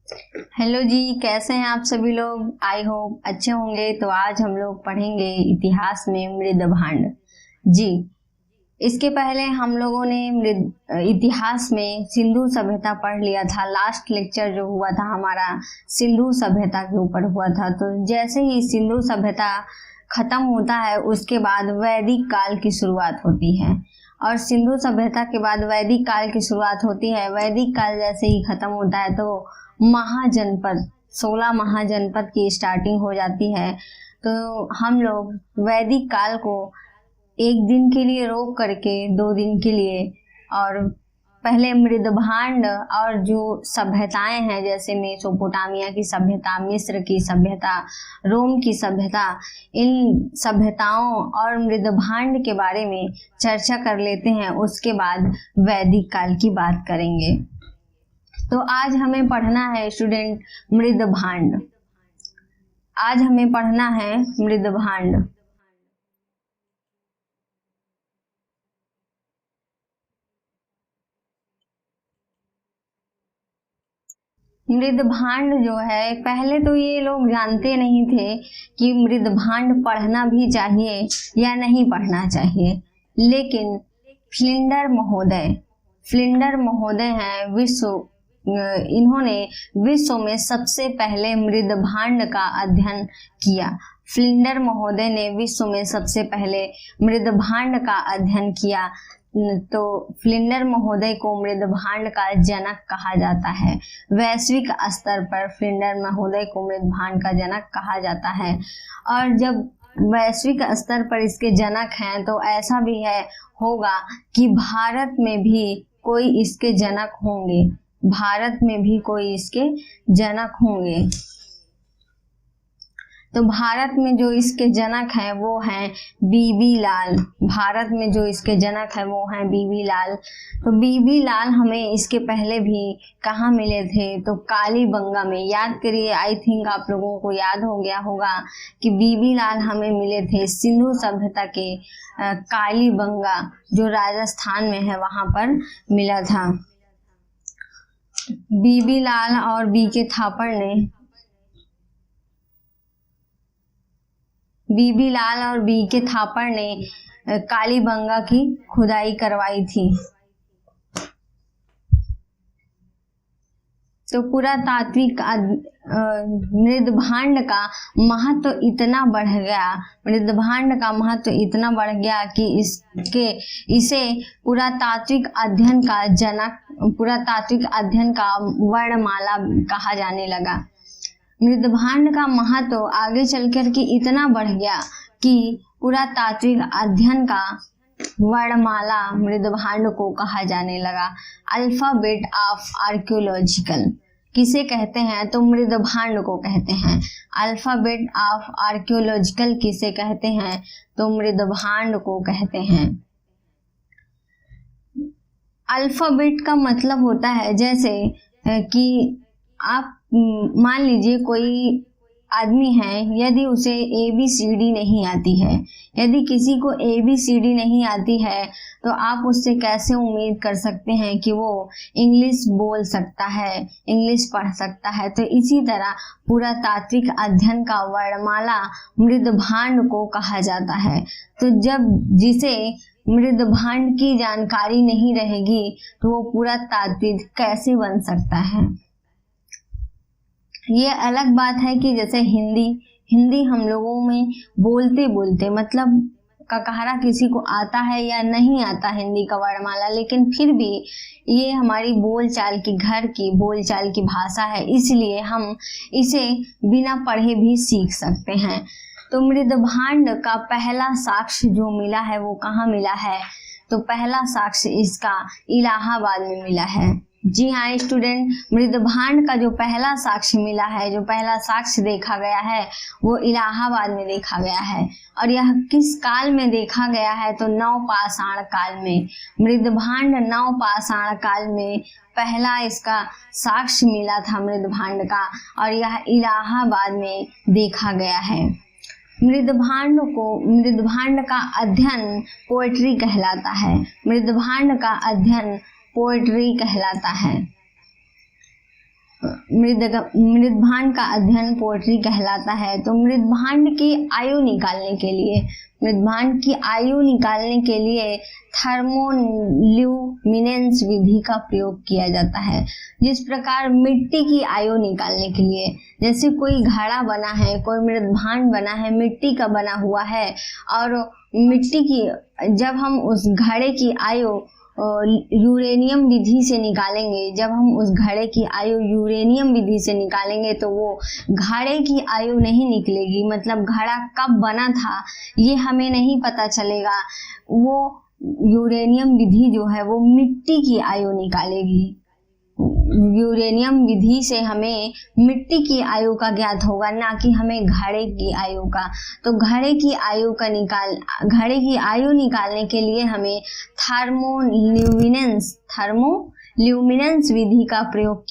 Hello जी, कैसे हैं आप सभी लोग। आई होप अच्छे होंगे। तो आज हम लोग पढ़ेंगे इतिहास में मृदभांड। जी, इसके पहले हम लोगों ने इतिहास में सिंधु सभ्यता पढ़ लिया था। लास्ट लेक्चर जो हुआ था हमारा सिंधु सभ्यता के ऊपर हुआ था। तो जैसे ही सिंधु सभ्यता खत्म होता है उसके बाद वैदिक काल की शुरुआत होती है, और सिंधु सभ्यता के बाद वैदिक काल की शुरुआत होती है। वैदिक काल जैसे ही खत्म होता है तो महाजनपद 16 महाजनपद की स्टार्टिंग हो जाती है। तो हम लोग वैदिक काल को एक दिन के लिए रोक करके 2 दिन के लिए, और पहले मृदभांड और जो सभ्यताएं हैं जैसे मेसोपोटामिया की सभ्यता, मिस्र की सभ्यता, रोम की सभ्यता, इन सभ्यताओं और मृदभांड के बारे में चर्चा कर लेते हैं। उसके बाद वैदिक काल की बात करेंगे। तो आज हमें पढ़ना है स्टूडेंट मृदभांड। आज हमें पढ़ना है मृदभांड। मृदभांड जो है, पहले तो ये लोग जानते नहीं थे कि मृदभांड पढ़ना भी चाहिए या नहीं पढ़ना चाहिए, लेकिन फ्लिंडर महोदय हैं इन्होंने विश्व में सबसे पहले मृदभांड का अध्ययन किया। फ्लिंडर महोदय ने विश्व में सबसे पहले मृदभांड का अध्ययन किया। तो फ्लिंडर महोदय को मृदभांड का जनक कहा जाता है। वैश्विक स्तर पर फ्लिंडर महोदय को मृदभांड का जनक कहा जाता है। और जब वैश्विक स्तर पर इसके जनक हैं तो ऐसा भी होगा कि भारत में भी कोई इसके जनक होंगे। भारत में भी कोई इसके जनक होंगे। तो भारत में जो इसके जनक हैं वो हैं बीबी लाल। भारत में जो इसके जनक हैं वो हैं बीबी लाल। तो बीबी लाल हमें इसके पहले भी कहाँ मिले थे? तो कालीबंगा में। याद करिए, आई थिंक आप लोगों को याद हो गया होगा कि बीबी लाल हमें मिले थे सिंधु सभ्यता के कालीबंगा, जो राजस्थान में है, वहां पर मिला था। बीबी लाल और बीके थापड़ ने कालीबंगा की खुदाई करवाई थी। तो पुरातात्विक मृदभांड का महत्व इतना बढ़ गया कि इसे पुरातात्विक अध्ययन का वर्णमाला कहा जाने लगा। मृदभांड का महत्व आगे चलकर के इतना बढ़ गया कि पुरातात्विक अध्ययन का वर्णमाला मृदभांड को कहा जाने लगा। अल्फाबेट ऑफ आर्कियोलॉजिकल किसे कहते हैं? तो मृदभांड को कहते हैं। अल्फाबेट ऑफ आर्कियोलॉजिकल किसे कहते हैं? तो मृदभांड को कहते हैं। अल्फाबेट का मतलब होता है जैसे कि आप मान लीजिए कोई आदमी है, यदि उसे ABCD नहीं आती है, यदि किसी को ABCD नहीं आती है तो आप उससे कैसे उम्मीद कर सकते हैं कि वो इंग्लिश बोल सकता है, इंग्लिश पढ़ सकता है? तो इसी तरह पुरातात्विक अध्ययन का वर्णमाला मृदभांड को कहा जाता है। तो जब जिसे मृदभांड की जानकारी नहीं रहेगी तो वो पुरातात्विक कैसे बन सकता है? ये अलग बात है कि जैसे हिंदी हम लोगों में बोलते मतलब ककहरा किसी को आता है या नहीं आता हिंदी का वर्णमाला, लेकिन फिर भी ये हमारी बोलचाल की, घर की बोलचाल की भाषा है, इसलिए हम इसे बिना पढ़े भी सीख सकते हैं। तो मृदभांड का पहला साक्ष्य जो मिला है वो कहाँ मिला है? तो पहला साक्ष्य इसका इलाहाबाद में मिला है। जी हाँ स्टूडेंट, मृदभांड का जो पहला साक्ष्य मिला है, जो पहला साक्ष्य देखा गया है वो इलाहाबाद में देखा गया है। और यह किस काल में देखा गया है? तो नवपाषाण काल में। मृदभांड नवपाषाण काल में पहला इसका साक्ष्य मिला था मृदभांड का, और यह इलाहाबाद में देखा गया है। मृदभांड का अध्ययन पोएट्री कहलाता है। मृदभांड का अध्ययन पोएट्री कहलाता है। मृदभांड का अध्ययन पोएट्री कहलाता है। तो मृदभांड की आयु निकालने के लिए, मृदभांड की आयु निकालने के लिए थर्मोल्यूमिनेंस विधि का प्रयोग किया जाता है। जिस प्रकार मिट्टी की आयु निकालने के लिए, जैसे कोई घड़ा बना है, कोई मृदभांड बना है, मिट्टी का बना हुआ है, और मिट्टी की जब हम उस घड़े की आयु यूरेनियम विधि से निकालेंगे, जब हम उस घड़े की आयु यूरेनियम विधि से निकालेंगे तो वो घड़े की आयु नहीं निकलेगी, मतलब घड़ा कब बना था ये हमें नहीं पता चलेगा। वो यूरेनियम विधि जो है वो मिट्टी की आयु निकालेगी। यूरेनियम विधि से हमें मिट्टी की आयु का ज्ञात होगा, ना कि हमें घड़े की आयु का। तो घड़े की आयु निकालने के लिए हमें थर्मोल्यूमिनेंस विधि का प्रयोग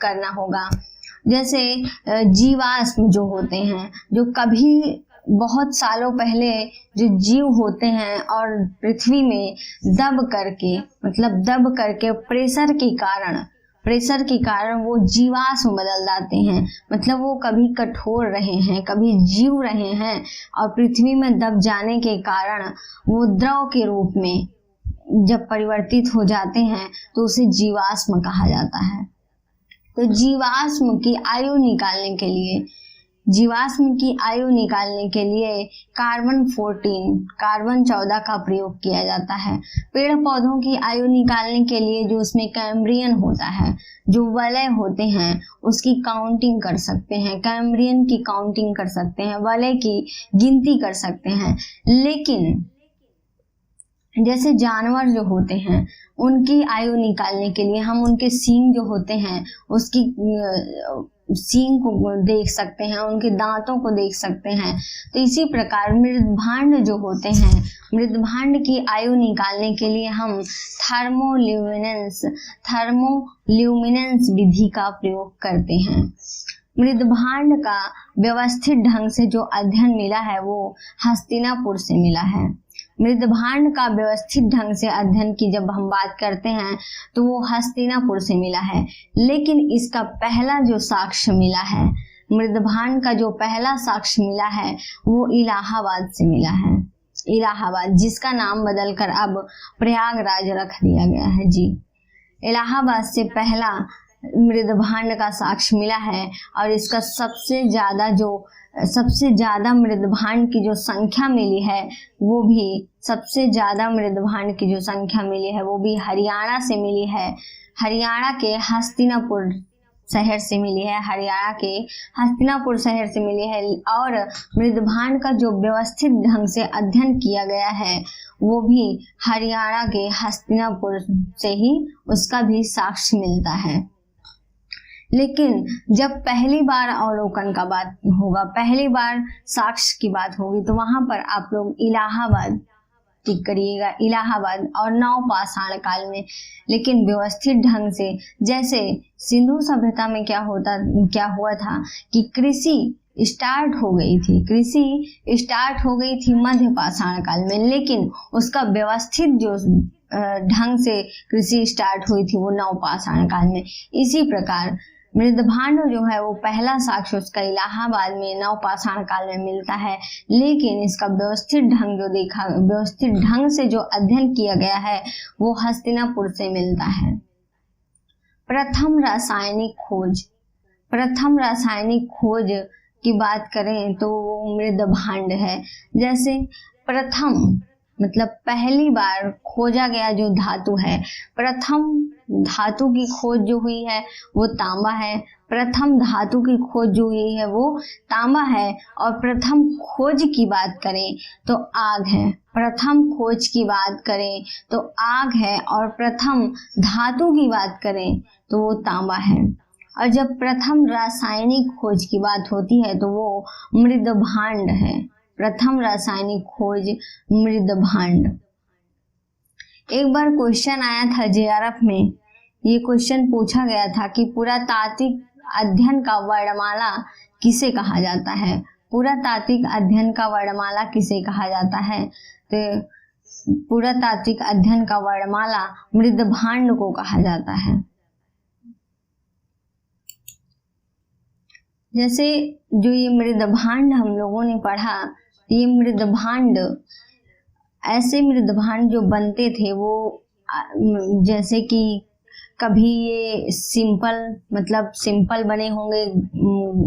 करना होगा। जैसे जीवाश्म जो होते हैं, जो कभी बहुत सालों पहले जो जीव होते हैं और पृथ्वी में दब करके प्रेशर के कारण वो जीवाश्म बदल जाते हैं, मतलब वो कभी कठोर रहे हैं, कभी जीव रहे हैं, और पृथ्वी में दब जाने के कारण वो द्रव के रूप में जब परिवर्तित हो जाते हैं तो उसे जीवाश्म कहा जाता है। तो जीवाश्म की आयु निकालने के लिए कार्बन 14 का प्रयोग किया जाता है। पेड़ पौधों की आयु निकालने के लिए जो उसमें कैम्ब्रियन होता है, जो वलय होते हैं, उसकी काउंटिंग कर सकते हैं, कैम्ब्रियन की काउंटिंग कर सकते हैं, वलय की गिनती कर सकते हैं। लेकिन जैसे जानवर जो होते हैं उनकी आयु निकालने के लिए हम उनके सींग जो होते हैं उसकी सींग को देख सकते हैं, उनके दांतों को देख सकते हैं। तो इसी प्रकार मृदभांड जो होते हैं, मृदभांड की आयु निकालने के लिए हम थर्मोल्यूमिनेंस विधि का प्रयोग करते हैं। मृदभांड का व्यवस्थित ढंग से जो अध्ययन मिला है वो हस्तिनापुर से मिला है। मृदभांड का व्यवस्थित ढंग से अध्ययन की जब हम बात करते हैं तो वो हस्तिनापुर से मिला है। लेकिन इसका पहला जो साक्ष्य मिला है, मृदभांड का जो पहला साक्ष्य मिला है वो इलाहाबाद से मिला है। इलाहाबाद, जिसका नाम बदलकर अब प्रयागराज रख दिया गया है। जी, इलाहाबाद से पहला मृदभांड का साक्ष्य मिला है, और इसका सबसे ज्यादा मृदभांड की जो संख्या मिली है वो भी हरियाणा से मिली है। हरियाणा के हस्तिनापुर शहर से मिली है। और मृदभांड का जो व्यवस्थित ढंग से अध्ययन किया गया है वो भी हरियाणा के हस्तिनापुर से ही उसका भी साक्ष्य मिलता है। लेकिन जब पहली बार अवलोकन का बात होगा, पहली बार साक्ष्य की बात होगी, तो वहां पर आप लोग इलाहाबाद टिक करिएगा, इलाहाबाद और नवपाषाण काल में। लेकिन व्यवस्थित ढंग से, जैसे सिंधु सभ्यता में क्या हुआ था कि कृषि स्टार्ट हो गई थी मध्य पाषाण काल में, लेकिन उसका व्यवस्थित जो ढंग से कृषि स्टार्ट हुई थी वो नवपाषाण काल में। इसी प्रकार मृदभांड जो है वो पहला साक्ष्य उसका इलाहाबाद में नवपाषाण काल में मिलता है, लेकिन इसका व्यवस्थित ढंग से जो अध्ययन किया गया है वो हस्तिनापुर से मिलता है। प्रथम रासायनिक खोज की बात करें तो वो मृदभांड है। जैसे प्रथम मतलब पहली बार खोजा गया जो धातु है, प्रथम धातु की खोज जो हुई है वो तांबा है। प्रथम धातु की खोज जो हुई है वो तांबा है। और प्रथम खोज की बात करें तो आग है। प्रथम खोज की बात करें तो आग है, और प्रथम धातु की बात करें तो वो तांबा है। और जब प्रथम रासायनिक खोज की बात होती है तो वो मृदभांड है। प्रथम रासायनिक खोज मृदभांड। एक बार क्वेश्चन आया था जेआरएफ में, ये क्वेश्चन पूछा गया था कि पुरातात्विक अध्ययन का वर्णमाला किसे कहा जाता है। पुरातात्विक अध्ययन का वर्णमाला किसे कहा जाता है? तो पुरातात्विक अध्ययन का वर्णमाला मृदभांड को कहा जाता है। जैसे जो ये मृदभांड हम लोगों ने पढ़ा, ये मृदभांड, ऐसे मृदभांड जो बनते थे वो जैसे कि कभी ये सिंपल बने होंगे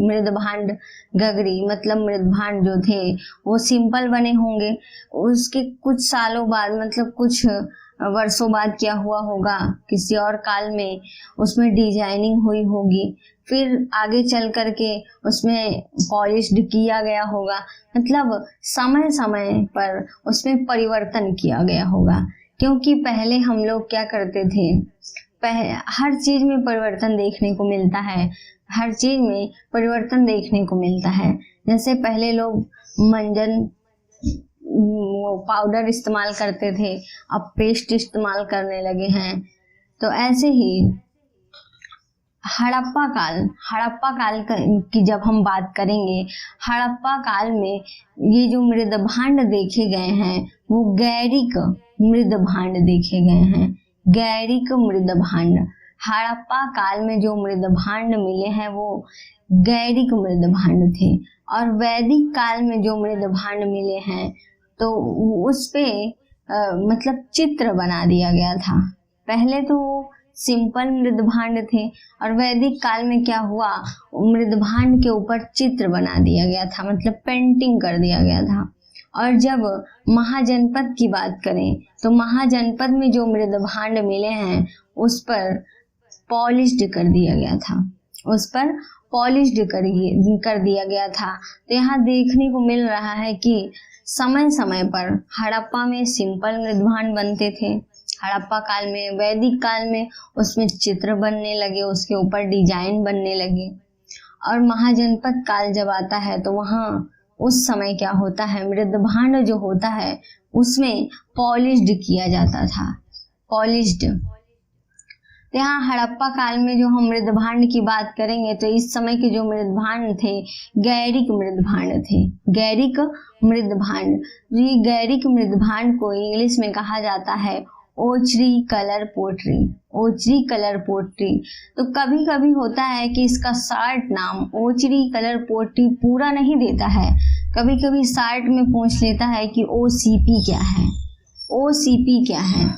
मृदभांड, गगरी मतलब मृदभांड जो थे वो सिंपल बने होंगे। उसके कुछ सालों बाद मतलब कुछ वर्षों बाद क्या हुआ होगा, किसी और काल में उसमें डिजाइनिंग हुई होगी, फिर आगे चल करके उसमें पॉलिश्ड किया गया होगा, मतलब समय समय पर उसमें परिवर्तन किया गया होगा। क्योंकि पहले हम लोग क्या करते थे, हर चीज में परिवर्तन देखने को मिलता है, हर चीज में परिवर्तन देखने को मिलता है। जैसे पहले लोग मंजन पाउडर इस्तेमाल करते थे, अब पेस्ट इस्तेमाल करने लगे हैं। तो ऐसे ही हड़प्पा काल की जब हम बात करेंगे, हड़प्पा काल में ये जो मृदभांड देखे गए हैं वो गैरिक मृदभांड देखे गए हैं, गैरिक मृदभांड। हड़प्पा काल में जो मृदभांड मिले हैं वो गैरिक मृदभांड थे। और वैदिक काल में जो मृदभांड मिले हैं तो उस पे मतलब चित्र बना दिया गया था। पहले तो सिंपल मृदभांड थे और वैदिक काल में क्या हुआ, मृदभांड के ऊपर चित्र बना दिया गया था, मतलब पेंटिंग कर दिया गया था। और जब महाजनपद की बात करें तो महाजनपद में जो मृदभांड मिले हैं उस पर पॉलिश्ड कर दिया गया था, उस पर पॉलिश्ड कर दिया गया था। तो यहाँ देखने को मिल रहा है कि समय समय पर हड़प्पा में सिंपल मृदभांड बनते थे, हड़प्पा काल में, वैदिक काल में उसमें चित्र बनने लगे, उसके ऊपर डिजाइन बनने लगे। और महाजनपद काल जब आता है तो वहाँ उस समय क्या होता है, मृदभांड जो होता है उसमें पॉलिश्ड किया जाता था, पॉलिश्ड। यहाँ हड़प्पा काल में जो हम मृदभांड की बात करेंगे तो इस समय के जो मृदभांड थे गैरिक मृदभांड थे, गैरिक मृदभांड। ये गैरिक मृदभांड को इंग्लिश में कहा जाता है ओचरी कलर पोट्री, ओचरी कलर पोट्री। तो कभी कभी होता है कि इसका शॉर्ट नाम ओचरी कलर पोट्री पूरा नहीं देता है, कभी कभी शॉर्ट में पूछ लेता है कि OCP क्या है, OCP क्या है।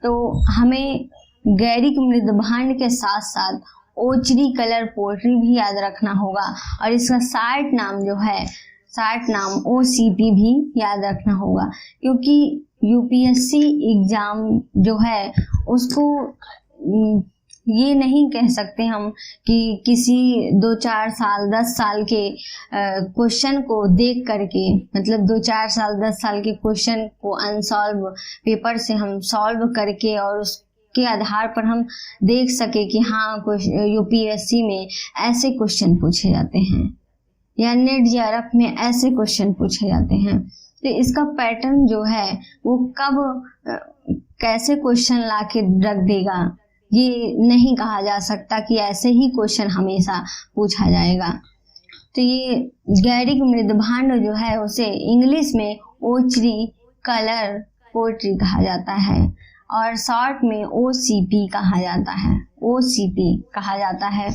तो हमें गैरिक मृदभांड के साथ साथ ओचरी कलर पोट्री भी याद रखना होगा और इसका शॉर्ट नाम जो है, शॉर्ट नाम OCP भी याद रखना होगा। क्योंकि UPSC एग्जाम जो है उसको ये नहीं कह सकते हम कि किसी 2-4 साल 10 साल के क्वेश्चन को देख करके, मतलब 2-4 साल 10 साल के क्वेश्चन को अनसॉल्व पेपर से हम सॉल्व करके और उसके आधार पर हम देख सके कि हाँ UPSC में ऐसे क्वेश्चन पूछे जाते हैं या नेट JRF में ऐसे क्वेश्चन पूछे जाते हैं। तो इसका पैटर्न जो है वो कब कैसे क्वेश्चन ला के रख देगा ये नहीं कहा जा सकता कि ऐसे ही क्वेश्चन हमेशा पूछा जाएगा। तो ये गैरिक मृदभांड जो है उसे इंग्लिश में ओचरी कलर पोट्री कहा जाता है और शॉर्ट में OCP कहा जाता है, OCP कहा जाता है।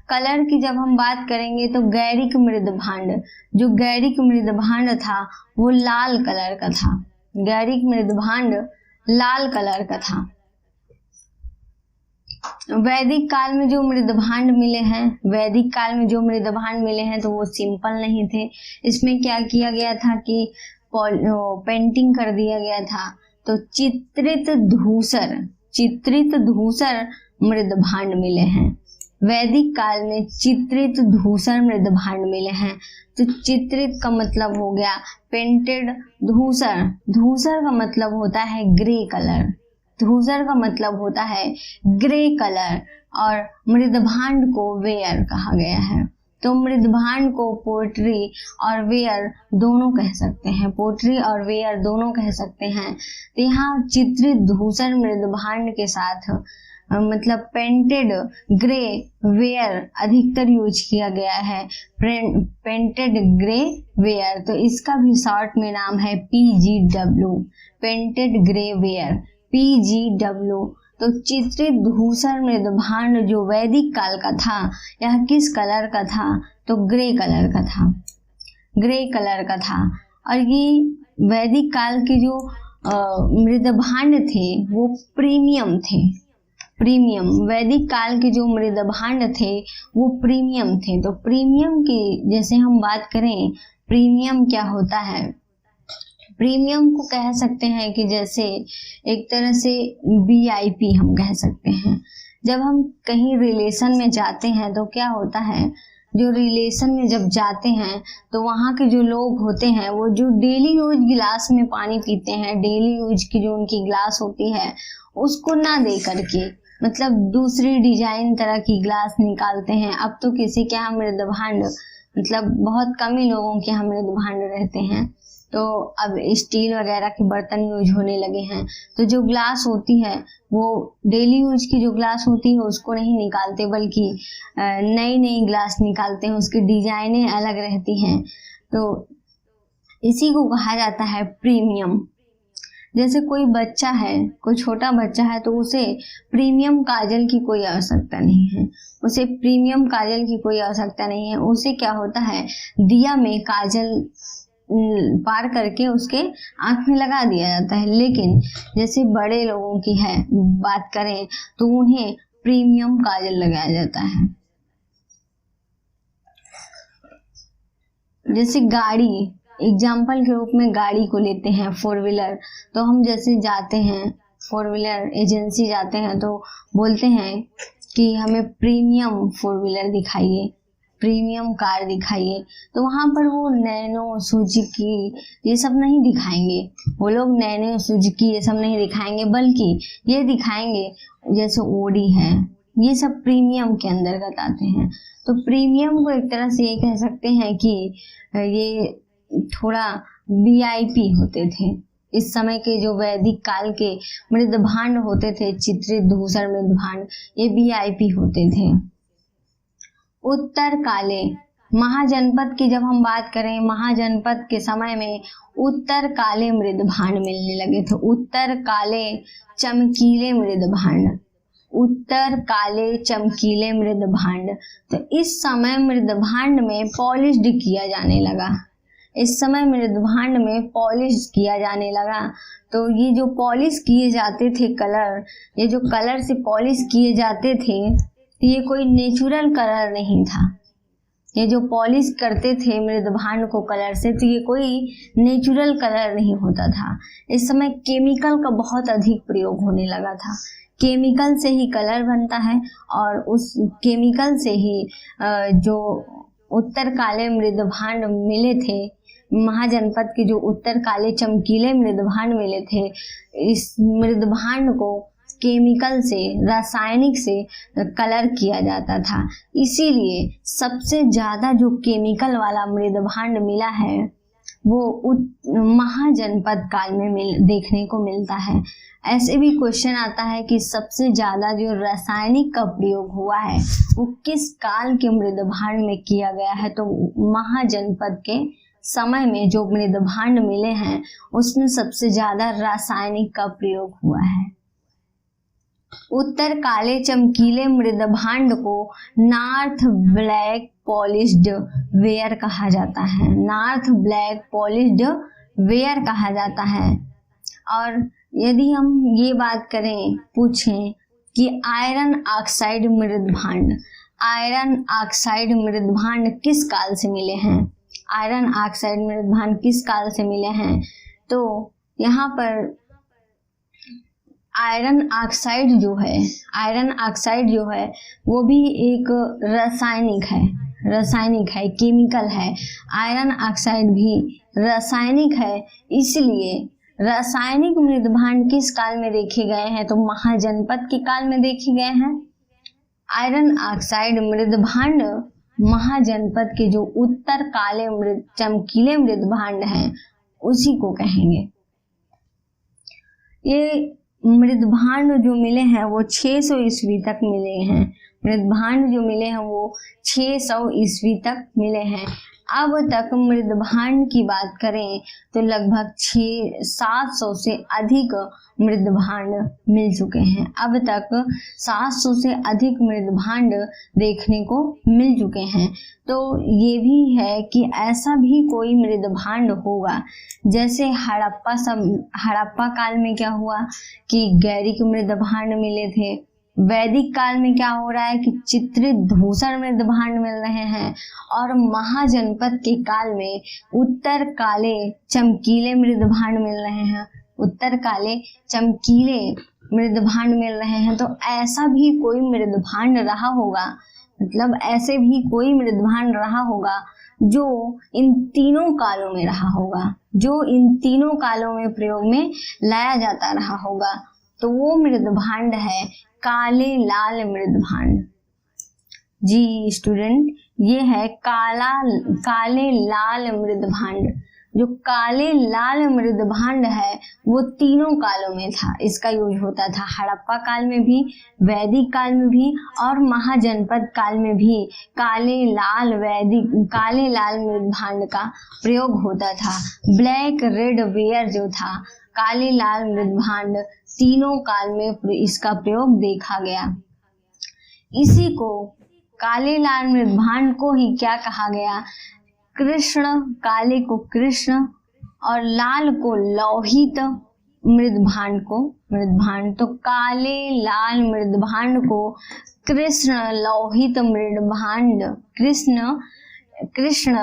कलर की जब हम बात करेंगे तो गैरिक मृदभांड, जो गैरिक मृदभांड था वो लाल कलर का था, गैरिक मृदभांड लाल कलर का था। वैदिक काल में जो मृदभांड मिले हैं, वैदिक काल में जो मृदभांड मिले हैं तो वो सिंपल नहीं थे, इसमें क्या किया गया था कि पेंटिंग कर दिया गया था। तो चित्रित धूसर मृदभांड मिले हैं। वैदिक काल में चित्रित धूसर मृदभांड मिले हैं। तो चित्रित का मतलब हो गया पेंटेड, धूसर, धूसर का मतलब होता है ग्रे कलर, धूसर का मतलब होता है ग्रे कलर। और मृदभांड को वेयर कहा गया है। तो मृदभांड को पोट्री और वेयर दोनों कह सकते हैं, पोट्री और वेयर दोनों कह सकते हैं। तो यहाँ चित्रित धूसर मृदभांड के साथ मतलब पेंटेड ग्रे वेयर अधिकतर यूज किया गया है, पेंटेड ग्रे वेयर। तो इसका भी शॉर्ट में नाम है PGW, painted grey ware, PGW। तो चित्रित धूसर मृद भांड जो वैदिक काल का था, यह किस कलर का था? तो ग्रे कलर का था, ग्रे कलर का था। और ये वैदिक काल के जो मृद भांड थे वो प्रीमियम थे, प्रीमियम। वैदिक काल के जो मृद भांड थे वो प्रीमियम थे। तो प्रीमियम की जैसे हम बात करें, प्रीमियम क्या होता है? प्रीमियम को कह सकते हैं कि जैसे एक तरह से VIP हम कह सकते हैं। जब हम कहीं रिलेशन में जाते हैं तो क्या होता है, जो रिलेशन में जब जाते हैं तो वहाँ के जो लोग होते हैं वो जो डेली यूज गिलास में पानी पीते हैं, डेली यूज की जो उनकी गिलास होती है उसको ना दे करके मतलब दूसरी डिजाइन तरह की गिलास निकालते हैं। अब तो किसी के यहाँ मृद भांड मतलब बहुत कम ही लोगों के यहाँ मृद भांड रहते हैं, तो अब स्टील वगैरह के बर्तन यूज होने लगे हैं। तो जो ग्लास होती है वो डेली यूज की जो ग्लास होती है उसको नहीं निकालते, बल्कि नई नई ग्लास निकालते हैं, उसकी डिजाइनें अलग रहती हैं। तो इसी को कहा जाता है प्रीमियम। जैसे कोई बच्चा है, कोई छोटा बच्चा है, तो उसे प्रीमियम काजल की कोई आवश्यकता नहीं है, उसे प्रीमियम काजल की कोई आवश्यकता नहीं है। उसे क्या होता है, दिया में काजल पार करके उसके आंख में लगा दिया जाता है। लेकिन जैसे बड़े लोगों की है बात करें तो उन्हें प्रीमियम काजल लगाया जाता है। जैसे गाड़ी, एग्जाम्पल के रूप में गाड़ी को लेते हैं, 4 व्हीलर। तो हम जैसे जाते हैं 4 व्हीलर एजेंसी जाते हैं तो बोलते हैं कि हमें प्रीमियम 4 व्हीलर दिखाइए, प्रीमियम कार दिखाइए। तो वहाँ पर वो नैनो, सुजुकी ये सब नहीं दिखाएंगे, वो लोग नैनो, सुजुकी ये सब नहीं दिखाएंगे, बल्कि ये दिखाएंगे जैसे ओडी है, ये सब प्रीमियम के अंतर्गत आते हैं। तो प्रीमियम को एक तरह से ये कह सकते हैं कि ये थोड़ा VIP होते थे। इस समय के जो वैदिक काल के मृद भांड होते थे, चित्रित धूसर मृद भांड, ये VIP होते थे। उत्तर काले महाजनपद की जब हम बात करें, महाजनपद के समय में उत्तर काले मृद भांड मिलने लगे थे। उत्तर काले चमकीले मृद भांड, उत्तर काले चमकीले मृद भांड। तो इस समय मृद भांड में पॉलिश्ड किया जाने लगा, इस समय मृद भांड में पॉलिश किया जाने लगा। तो ये जो पॉलिश किए जाते थे कलर, ये जो कलर से पॉलिश किए जाते थे, ये कोई नेचुरल कलर नहीं था। ये जो पॉलिश करते थे मृद भांड को कलर से, तो ये कोई नेचुरल कलर नहीं होता था। इस समय केमिकल का बहुत अधिक प्रयोग होने लगा था। केमिकल से ही कलर बनता है और उस केमिकल से ही जो उत्तर काले मृद भांड मिले थे, महाजनपद के जो उत्तर काले चमकीले मृद भांड मिले थे, इस मृद भांड को केमिकल से, रासायनिक से कलर किया जाता था। इसीलिए सबसे ज्यादा जो केमिकल वाला मृद भांड मिला है वो महाजनपद काल में देखने को मिलता है। ऐसे भी क्वेश्चन आता है कि सबसे ज्यादा जो रासायनिक का प्रयोग हुआ है वो किस काल के मृद भांड में किया गया है? तो महाजनपद के समय में जो मृद भांड मिले हैं उसमें सबसे ज्यादा रासायनिक का प्रयोग हुआ है। उत्तर काले चमकीले मृद भांड को नॉर्थ ब्लैक पॉलिश्ड वेयर कहा जाता है, नॉर्थ ब्लैक पॉलिश्ड वेयर कहा जाता है। और यदि हम ये बात करें, पूछें कि आयरन ऑक्साइड मृद भांड, आयरन ऑक्साइड मृद भांड किस काल से मिले हैं? आयरन ऑक्साइड मृद भांड किस काल से मिले हैं? तो यहाँ पर आयरन ऑक्साइड जो है, आयरन ऑक्साइड जो है वो भी एक रासायनिक है, रासायनिक है, केमिकल है। आयरन ऑक्साइड भी रासायनिक है। इसलिए रासायनिक मृद भांड किस काल में देखे गए हैं? तो महाजनपद के काल में देखे गए हैं। आयरन ऑक्साइड मृद भांड महाजनपद के जो उत्तर काले मृद चमकीले मृद भांड हैं उसी को कहेंगे। ये मृद भांड जो मिले हैं वो 600 ईस्वी तक मिले हैं। मृद भांड जो मिले हैं वो 600 ईस्वी तक मिले हैं। अब तक मृदभांड की बात करें तो लगभग 700 से अधिक मृदभांड मिल चुके हैं। अब तक 700 से अधिक मृदभांड देखने को मिल चुके हैं। तो ये भी है कि ऐसा भी कोई मृदभांड होगा, जैसे हड़प्पा काल में क्या हुआ कि गैरिक मृदभांड मिले थे। वैदिक काल में क्या हो रहा है कि चित्रित धूसर मृदभांड मिल रहे हैं, और महाजनपद के काल में उत्तर काले चमकीले मृदभांड मिल रहे हैं। उत्तर काले चमकीले मृदभांड मिल रहे हैं। तो ऐसा भी कोई मृदभांड रहा होगा, मतलब ऐसे भी कोई मृदभांड रहा होगा जो इन तीनों कालों में रहा होगा, जो इन तीनों कालों में प्रयोग में लाया जाता रहा होगा। तो वो मृदभांड है काले लाल मृदभांड। जी स्टूडेंट, ये है काले लाल मृदभांड। जो काले लाल मृदभांड है वो तीनों कालों में था। इसका यूज होता था हड़प्पा काल में भी, वैदिक काल में भी और महाजनपद काल में भी काले लाल मृदभांड का प्रयोग होता था। ब्लैक रेड वेयर जो था, काले लाल मृदभांड, तीनों काल में इसका प्रयोग देखा गया। इसी को काले लाल मृदभांड को ही क्या कहा गया, कृष्ण, काले को कृष्ण और लाल को लौहित मृदभांड। तो काले लाल मृदभांड को कृष्ण लौहित मृदभांड, कृष्ण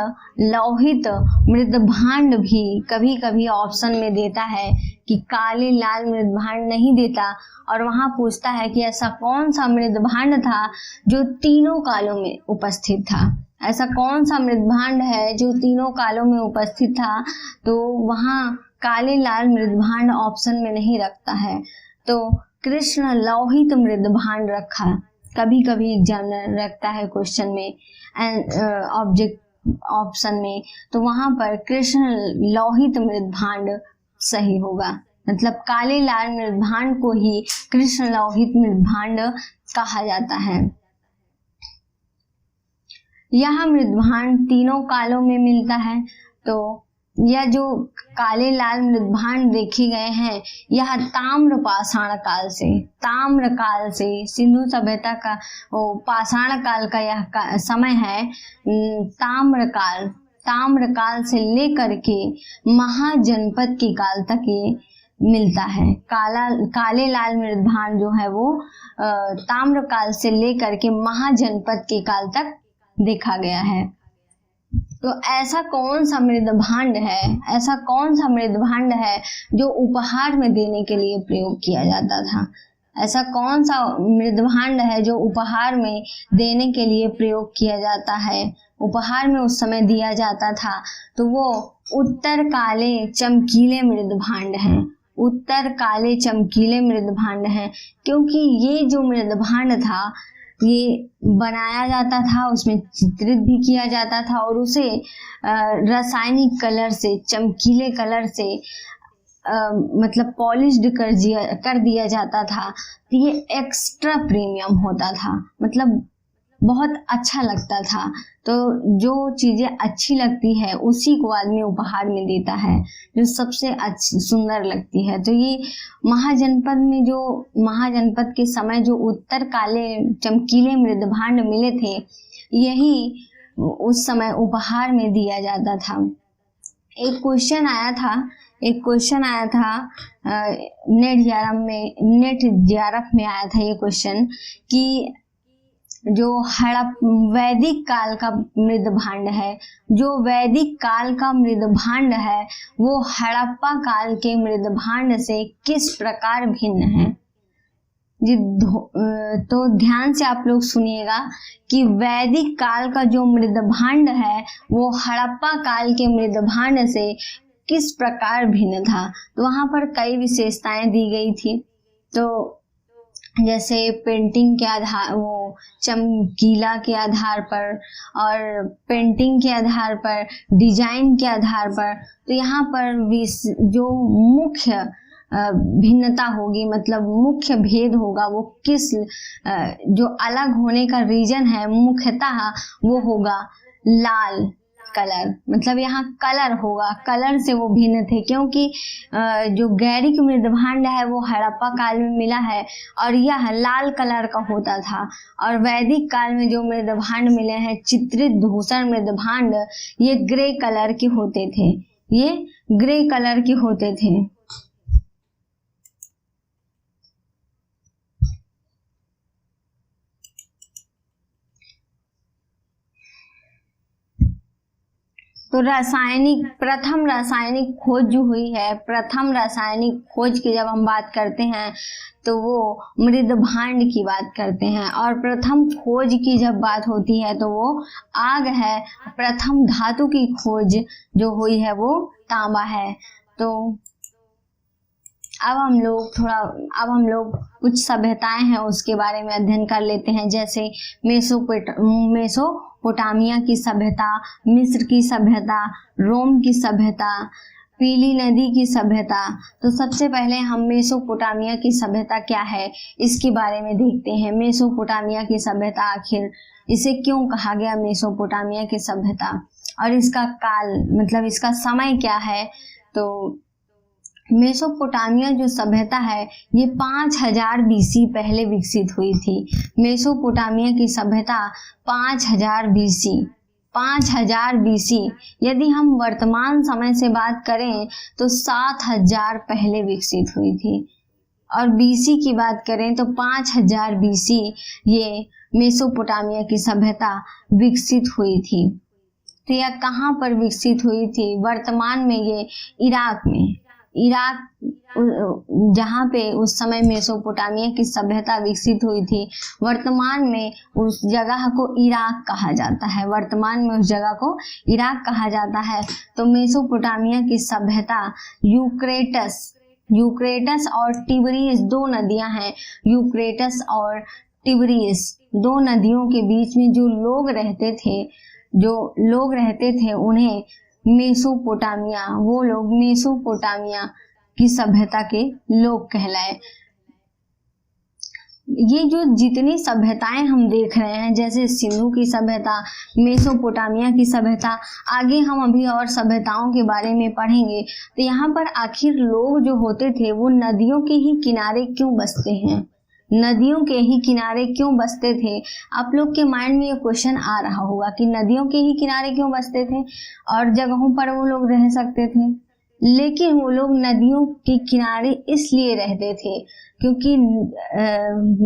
लौहित मृदभांड भी कभी कभी ऑप्शन में देता है कि काले लाल मृदभांड नहीं देता, और वहां पूछता है कि ऐसा कौन सा मृदभांड था जो तीनों कालों में उपस्थित था। ऐसा कौन सा मृदभांड है जो तीनों कालों में उपस्थित था, तो वहां काले लाल मृदभांड ऑप्शन में नहीं रखता है, तो कृष्ण लौहित मृदभांड रखा। कभी कभी एग्जामिनर रखता है क्वेश्चन में ऑब्जेक्ट ऑप्शन में, तो वहां पर कृष्ण लौहित मृदभांड सही होगा। मतलब काले लाल मृदभांड को ही कृष्ण लौहित मृदभांड कहा जाता है। यह मृदभांड तीनों कालों में मिलता है। तो यह जो काले लाल मृदभांड देखे गए हैं, यह ताम्र पाषाण काल से सिंधु सभ्यता का पाषाण काल का यह समय है। ताम्र काल से लेकर के महाजनपद के काल तक ये मिलता है। काले लाल मृदभांड जो है वो ताम्र काल से लेकर के महाजनपद के काल तक देखा गया है। तो ऐसा कौन सा मृदभांड है जो उपहार में देने के लिए प्रयोग किया जाता था? ऐसा कौन सा मृदभांड है जो उपहार में देने के लिए प्रयोग किया जाता है, उपहार में उस समय दिया जाता था? तो वो उत्तर काले चमकीले मृदभांड हैं। उत्तर काले चमकीले मृदभांड हैं, क्योंकि ये जो मृदभांड था ये बनाया जाता था, उसमें चित्रित भी किया जाता था, और उसे रासायनिक कलर से, चमकीले कलर से मतलब पॉलिश्ड कर दिया जाता था। तो ये एक्स्ट्रा प्रीमियम होता था, मतलब बहुत अच्छा लगता था। तो जो चीजें अच्छी लगती है उसी को आदमी उपहार में देता है, जो सबसे अच्छी सुंदर लगती है। तो ये महाजनपद के समय जो उत्तर काले चमकीले मृदभांड मिले थे, यही उस समय उपहार में दिया जाता था। एक क्वेश्चन आया था नेट जीआरएफ में आया था ये क्वेश्चन कि जो वैदिक काल का मृदभांड है, वो हड़प्पा काल के मृदभांड से किस प्रकार भिन्न है? तो ध्यान से आप लोग सुनिएगा कि वैदिक काल का जो मृदभांड है वो हड़प्पा काल के मृदभांड से किस प्रकार भिन्न था। तो वहां पर कई विशेषताएं दी गई थी। तो जैसे पेंटिंग के आधार, वो चमकीला के आधार पर और पेंटिंग के आधार पर, डिजाइन के आधार पर। तो यहाँ पर जो मुख्य भिन्नता होगी, मतलब मुख्य भेद होगा, वो किस जो अलग होने का रीजन है मुख्यतः वो होगा लाल। कलर, मतलब यहाँ कलर होगा, कलर से वो भिन्न थे, क्योंकि जो गैरिक मृदभांड है वो हड़प्पा काल में मिला है और यह लाल कलर का होता था। और वैदिक काल में जो मृदभांड मिले हैं चित्रित धूसर मृदभांड, ये ग्रे कलर के होते थे, ये ग्रे कलर के होते थे। तो प्रथम रासायनिक खोज जो हुई है, प्रथम रासायनिक खोज की जब हम बात करते हैं तो वो मृदभांड की बात करते हैं, और प्रथम खोज की जब बात होती है तो वो आग है। प्रथम धातु की खोज जो हुई है वो तांबा है। तो अब हम लोग कुछ सभ्यताएं हैं उसके बारे में अध्ययन कर लेते हैं, जैसे मेसोपोटामिया की सभ्यता, मिस्र की सभ्यता, रोम की सभ्यता, पीली नदी की सभ्यता। तो सबसे पहले हम मेसोपोटामिया की सभ्यता क्या है इसके बारे में देखते हैं। मेसोपोटामिया की सभ्यता, आखिर इसे क्यों कहा गया मेसोपोटामिया की सभ्यता, और इसका काल मतलब इसका समय क्या है। तो मेसोपोटामिया जो सभ्यता है ये 5000 बीसी पहले विकसित हुई थी। मेसोपोटामिया की सभ्यता 5000 बीसी। यदि हम वर्तमान समय से बात करें तो 7000 पहले विकसित हुई थी, और बीसी की बात करें तो 5000 बीसी ये मेसोपोटामिया की सभ्यता विकसित हुई थी। तो यह कहाँ पर विकसित हुई थी? वर्तमान में ये इराक जहाँ पे उस समय मेसोपोटामिया की सभ्यता विकसित हुई थी, वर्तमान में उस जगह को इराक कहा जाता है। वर्तमान में उस जगह को इराक कहा जाता है। तो मेसोपोटामिया की सभ्यता यूक्रेटस और टिबरीज, दो नदियां हैं, यूक्रेटस और टिबरीज, दो नदियों के बीच में जो लोग रहते थे उन्हें वो लोग मेसोपोटामिया की सभ्यता के लोग कहलाए। ये जो जितनी सभ्यताएं हम देख रहे हैं, जैसे सिंधु की सभ्यता, मेसोपोटामिया की सभ्यता, आगे हम अभी और सभ्यताओं के बारे में पढ़ेंगे। तो यहाँ पर आखिर लोग जो होते थे वो नदियों के ही किनारे क्यों बसते हैं? नदियों के ही किनारे क्यों बसते थे? आप लोग के माइंड में ये क्वेश्चन आ रहा होगा कि नदियों के ही किनारे क्यों बसते थे और जगहों पर वो लोग रह सकते थे। लेकिन वो लोग नदियों के किनारे इसलिए रहते थे क्योंकि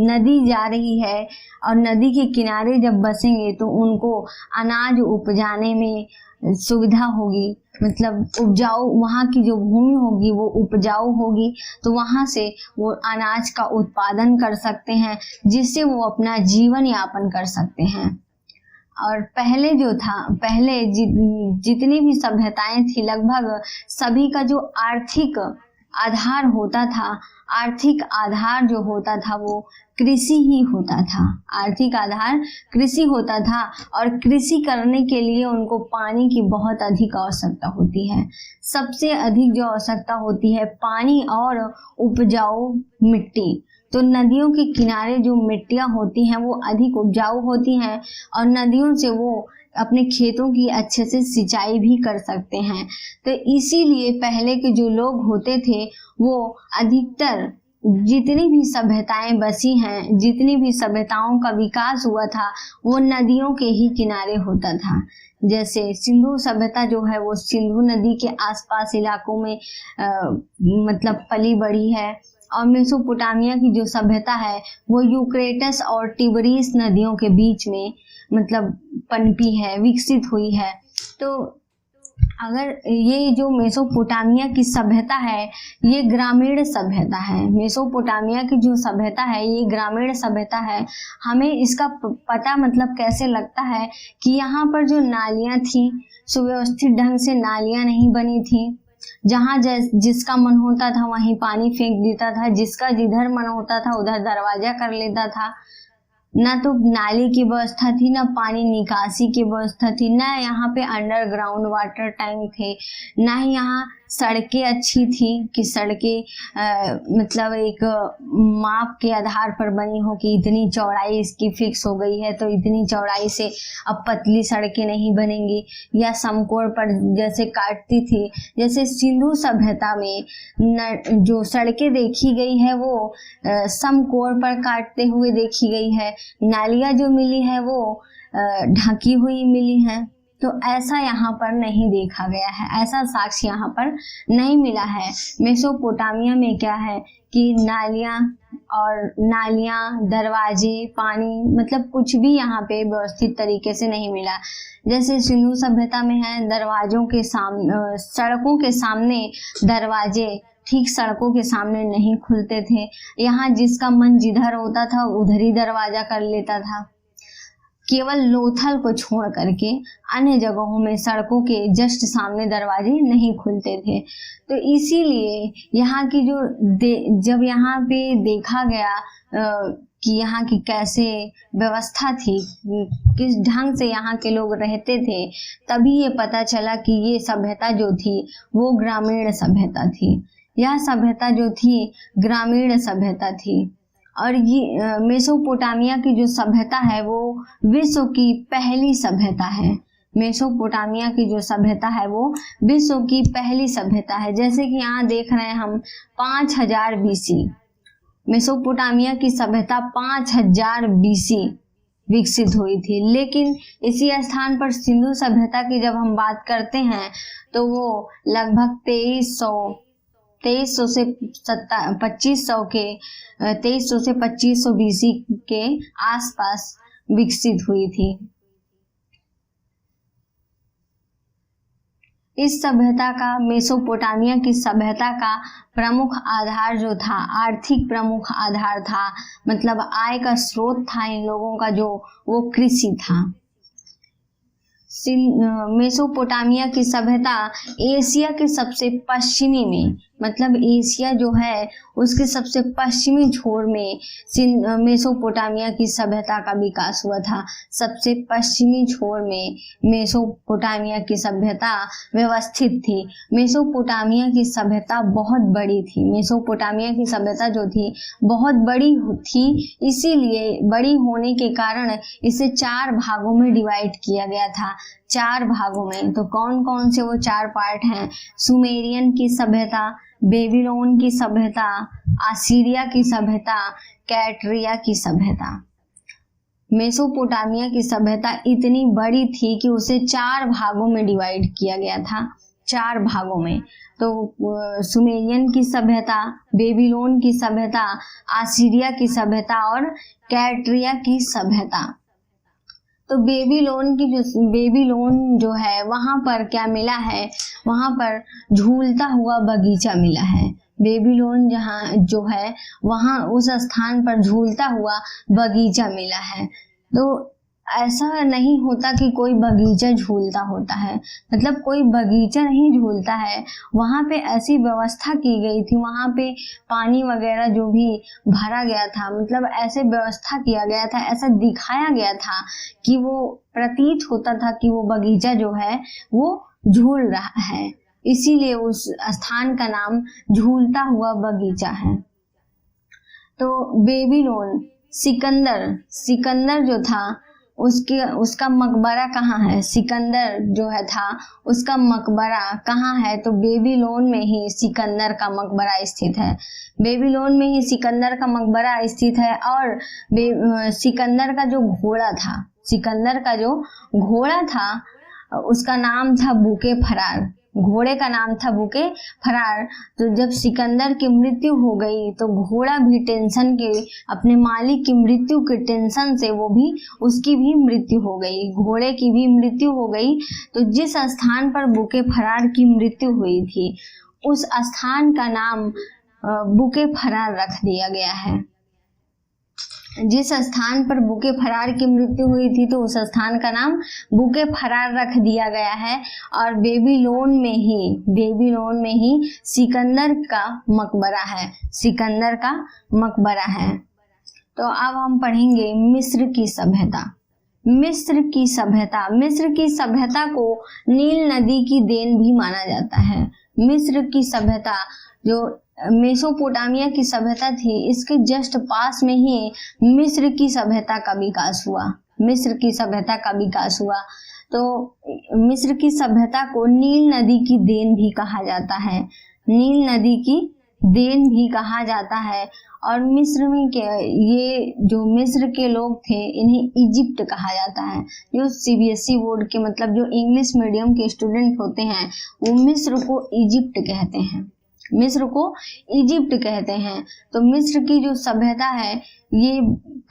नदी जा रही है और नदी के किनारे जब बसेंगे तो उनको अनाज उपजाने में सुविधा होगी, मतलब उपजाऊ, वहाँ की जो भूमि होगी वो उपजाऊ होगी, तो वहाँ से वो अनाज का उत्पादन कर सकते हैं, जिससे वो अपना जीवन यापन कर सकते हैं। और पहले जितनी भी सभ्यताएं थी, लगभग सभी का जो आर्थिक आधार जो होता था वो कृषि ही होता था। आर्थिक आधार कृषि होता था, और कृषि करने के लिए उनको पानी की बहुत अधिक आवश्यकता होती है। सबसे अधिक जो आवश्यकता होती है पानी और उपजाऊ मिट्टी। तो नदियों के किनारे जो मिट्टियाँ होती हैं वो अधिक उपजाऊ होती हैं, और नदियों से वो अपने खेतों की अच्छे से सिंचाई भी कर सकते हैं। तो इसीलिए पहले के जो लोग होते थे वो अधिकतर जितनी भी सभ्यताएं बसी हैं, जितनी भी सभ्यताओं का विकास हुआ था वो नदियों के ही किनारे होता था। जैसे सिंधु सभ्यता जो है वो सिंधु नदी के आसपास इलाकों में मतलब पली बढ़ी है, और मेसोपोटामिया की जो सभ्यता है वो यूक्रेटस और टिबरीस नदियों के बीच में मतलब पनपी है, विकसित हुई है। तो अगर ये जो मेसोपोटामिया की सभ्यता है ये ग्रामीण सभ्यता है, मेसोपोटामिया की जो सभ्यता है ये ग्रामीण सभ्यता है। हमें इसका पता मतलब कैसे लगता है कि यहाँ पर जो नालियाँ थी सुव्यवस्थित ढंग से नालियाँ नहीं बनी थी, जहाँ जिसका मन होता था वहीं पानी फेंक देता था, जिसका जिधर मन होता था उधर दरवाजा कर लेता था। ना तो नाली की व्यवस्था थी, ना पानी निकासी की व्यवस्था थी, ना यहाँ पे अंडरग्राउंड वाटर टैंक थे, ना ही यहाँ सड़कें अच्छी थी कि सड़कें मतलब एक माप के आधार पर बनी हो कि इतनी चौड़ाई इसकी फिक्स हो गई है तो इतनी चौड़ाई से अब पतली सड़कें नहीं बनेंगी, या समकोण पर जैसे काटती थी। जैसे सिंधु सभ्यता में जो सड़कें देखी गई है वो समकोण पर काटते हुए देखी गई है, नालियाँ जो मिली है वो ढकी हुई मिली है। तो ऐसा यहाँ पर नहीं देखा गया है, ऐसा साक्ष्य यहाँ पर नहीं मिला है। मेसोपोटामिया में क्या है कि नालियाँ, दरवाजे, पानी, मतलब कुछ भी यहाँ पे व्यवस्थित तरीके से नहीं मिला। जैसे सिंधु सभ्यता में है दरवाजों के सामने, सड़कों के सामने दरवाजे ठीक सड़कों के सामने नहीं खुलते थे। यहाँ जिसका मन जिधर होता था उधर ही दरवाजा कर लेता था। केवल लोथल को छोड़ करके अन्य जगहों में सड़कों के जस्ट सामने दरवाजे नहीं खुलते थे। तो इसीलिए यहाँ की जब यहाँ पे देखा गया कि यहाँ की कैसे व्यवस्था थी, किस ढंग से यहाँ के लोग रहते थे, तभी ये पता चला कि ये सभ्यता जो थी वो ग्रामीण सभ्यता थी। यह सभ्यता जो थी ग्रामीण सभ्यता थी। और ये मेसोपोटामिया की जो सभ्यता है वो विश्व की पहली सभ्यता है। मेसोपोटामिया की जो सभ्यता है वो विश्व की पहली सभ्यता है। जैसे कि यहाँ देख रहे हैं हम 5000 BC, मेसोपोटामिया की सभ्यता 5000 BC विकसित हुई थी। लेकिन इसी स्थान पर सिंधु सभ्यता की जब हम बात करते हैं तो वो लगभग 2300 से 2500 BC के आसपास विकसित हुई थी। इस सभ्यता का, मेसोपोटामिया की सभ्यता का प्रमुख आधार जो था, आर्थिक प्रमुख आधार था, मतलब आय का स्रोत था इन लोगों का जो, वो कृषि था। मेसोपोटामिया की सभ्यता एशिया के सबसे पश्चिमी में, मतलब एशिया जो है उसके सबसे पश्चिमी छोर में मेसोपोटामिया की सभ्यता का विकास हुआ था। सबसे पश्चिमी छोर में मेसोपोटामिया की सभ्यता व्यवस्थित थी। मेसोपोटामिया की सभ्यता बहुत बड़ी थी। मेसोपोटामिया की सभ्यता जो थी बहुत बड़ी थी, इसीलिए बड़ी होने के कारण इसे 4 भागों में डिवाइड किया गया था। 4 भागों में। तो कौन कौन से वो 4 पार्ट हैं? सुमेरियन की सभ्यता, बेबीलोन की सभ्यता, आसीरिया की सभ्यता, कैटरिया की सभ्यता। मेसोपोटामिया की सभ्यता इतनी बड़ी थी कि उसे 4 भागों में डिवाइड किया गया था, 4 भागों में। तो सुमेरियन की सभ्यता, बेबीलोन की सभ्यता, आसीरिया की सभ्यता और कैटरिया की सभ्यता। तो बेबीलोन जो है वहां पर क्या मिला है? वहां पर झूलता हुआ बगीचा मिला है। बेबीलोन जहाँ जो है वहां उस स्थान पर झूलता हुआ बगीचा मिला है। तो ऐसा नहीं होता कि कोई बगीचा झूलता होता है, मतलब कोई बगीचा नहीं झूलता है। वहां पे ऐसी व्यवस्था की गई थी, वहां पे पानी वगैरह जो भी भरा गया था, मतलब ऐसे व्यवस्था किया गया था, ऐसा दिखाया गया था कि वो प्रतीत होता था कि वो बगीचा जो है वो झूल रहा है। इसीलिए उस स्थान का नाम झूलता हुआ बगीचा है। तो बेबीलोन, सिकंदर जो था उसका मकबरा कहाँ है? सिकंदर जो है था उसका मकबरा कहाँ है? तो बेबीलोन में ही सिकंदर का मकबरा स्थित है। बेबीलोन में ही सिकंदर का मकबरा स्थित है। और सिकंदर का जो घोड़ा था उसका नाम था बुके फरार। घोड़े का नाम था बुके फरार। तो जब सिकंदर की मृत्यु हो गई तो घोड़ा भी टेंशन के, अपने मालिक की मृत्यु के टेंशन से उसकी भी मृत्यु हो गई, घोड़े की भी मृत्यु हो गई। तो जिस स्थान पर बुके फरार की मृत्यु हुई थी उस स्थान का नाम बुके फरार रख दिया गया है। जिस स्थान पर बुके फरार की मृत्यु हुई थी तो उस स्थान का नाम बुके फरार रख दिया गया है। और बेबीलोन में ही सिकंदर का मकबरा है, सिकंदर का मकबरा है। तो अब हम पढ़ेंगे मिस्र की सभ्यता। मिस्र की सभ्यता को नील नदी की देन भी माना जाता है। मिस्र की सभ्यता, जो मेसोपोटामिया की सभ्यता थी, इसके जस्ट पास में ही मिस्र की सभ्यता का विकास हुआ। मिस्र की सभ्यता का विकास हुआ। तो मिस्र की सभ्यता को नील नदी की देन भी कहा जाता है। नील नदी की देन भी कहा जाता है। और मिस्र में ये जो मिस्र के लोग थे, इन्हें इजिप्ट कहा जाता है। जो सीबीएसई बोर्ड के मतलब जो इंग्लिश मीडियम के स्टूडेंट होते हैं, वो मिस्र को इजिप्ट कहते हैं। मिस्र को इजिप्ट कहते हैं। तो मिस्र की जो सभ्यता है, ये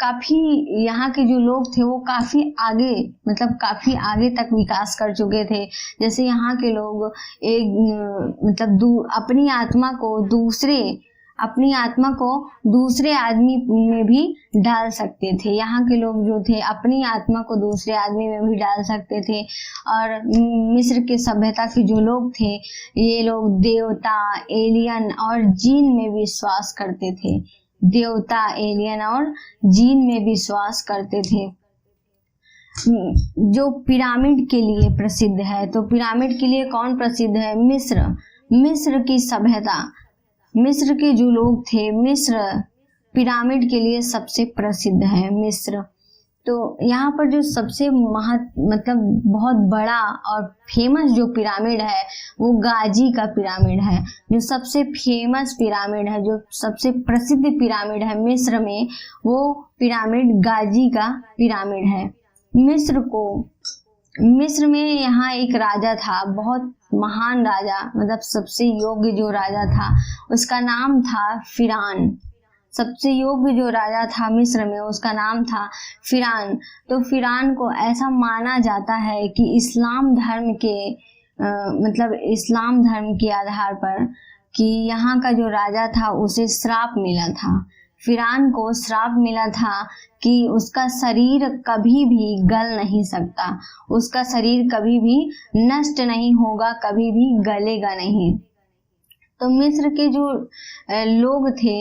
काफी, यहाँ के जो लोग थे वो काफी आगे, मतलब काफी आगे तक विकास कर चुके थे। जैसे यहाँ के लोग एक मतलब अपनी आत्मा को दूसरे आदमी में भी डाल सकते थे। यहाँ के लोग जो थे अपनी आत्मा को दूसरे आदमी में भी डाल सकते थे। और मिस्र के सभ्यता के जो लोग थे, ये लोग देवता, एलियन और जीन में विश्वास करते थे। देवता, एलियन और जीन में विश्वास करते थे। जो पिरामिड के लिए प्रसिद्ध है, तो पिरामिड के लिए कौन प्रसिद्ध है? मिस्र की सभ्यता, मिस्र के जो लोग थे, मिस्र पिरामिड के लिए सबसे प्रसिद्ध है मिस्र। तो यहाँ पर जो सबसे मतलब बहुत बड़ा और फेमस जो पिरामिड है, वो गाजी का पिरामिड है। जो सबसे फेमस पिरामिड है, जो सबसे प्रसिद्ध पिरामिड है मिस्र में, वो पिरामिड गाजी का पिरामिड है। मिस्र में यहाँ एक राजा था, बहुत महान राजा, मतलब सबसे योग्य जो राजा था, उसका नाम था फिरान। सबसे योग्य जो राजा था मिस्र में, उसका नाम था फिरान। तो फिरान को ऐसा माना जाता है कि इस्लाम धर्म के आधार पर कि यहाँ का जो राजा था उसे श्राप मिला था। फिरान को श्राप मिला था कि उसका शरीर कभी भी गल नहीं सकता, उसका शरीर कभी भी नष्ट नहीं होगा, कभी भी गलेगा नहीं। तो मिस्र के जो लोग थे,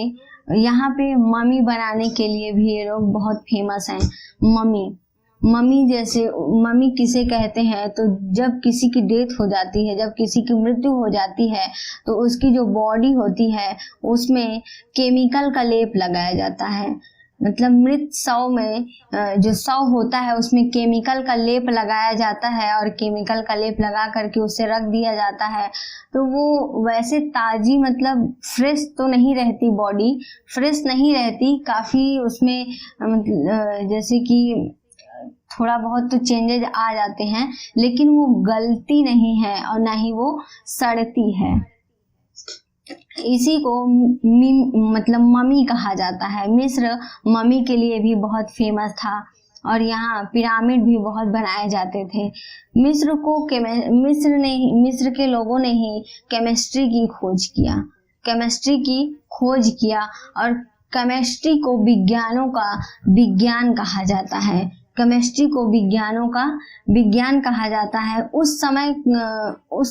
यहाँ पे मम्मी बनाने के लिए भी ये लोग बहुत फेमस हैं। मम्मी किसे कहते हैं? तो जब किसी की डेथ हो जाती है, जब किसी की मृत्यु हो जाती है, तो उसकी जो बॉडी होती है उसमें केमिकल का लेप लगाया जाता है। मतलब मृत शव में जो शव होता है उसमें केमिकल का लेप लगाया जाता है, और केमिकल का लेप लगा करके उसे रख दिया जाता है। तो वो वैसे ताजी, मतलब फ्रेश तो नहीं रहती, बॉडी फ्रेश नहीं रहती, काफ़ी उसमें जैसे कि थोड़ा बहुत तो चेंजेज आ जाते हैं, लेकिन वो गलती नहीं है और ना ही वो सड़ती है। इसी को मतलब मम्मी कहा जाता है। मिस्र मम्मी के लिए भी बहुत फेमस था, और यहाँ पिरामिड भी बहुत बनाए जाते थे। मिस्र के लोगों ने ही केमिस्ट्री की खोज किया, और केमिस्ट्री को विज्ञानों का विज्ञान कहा जाता है। केमिस्ट्री को विज्ञानों का विज्ञान कहा जाता है। उस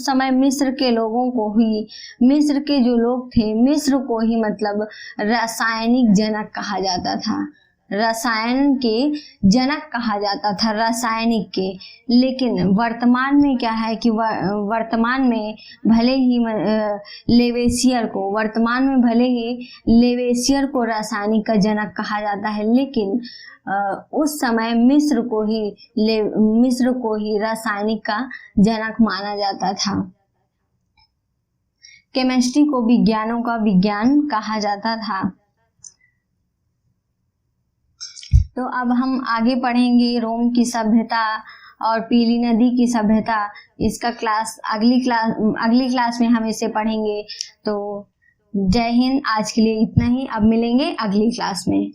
समय मिस्र के लोगों को ही, मिस्र के जो लोग थे, मिस्र को ही मतलब रासायनिक जनक कहा जाता था। रसायन के जनक कहा जाता था, रासायनिक के। लेकिन वर्तमान में क्या है कि वर्तमान में भले ही लेवेसियर को रासायनिक का जनक कहा जाता है, लेकिन उस समय मिस्र को ही रासायनिक का जनक माना जाता था। केमिस्ट्री को विज्ञानों का विज्ञान कहा जाता था। तो अब हम आगे पढ़ेंगे रोम की सभ्यता और पीली नदी की सभ्यता। इसका अगली क्लास में हम इसे पढ़ेंगे। तो जय हिंद, आज के लिए इतना ही। अब मिलेंगे अगली क्लास में।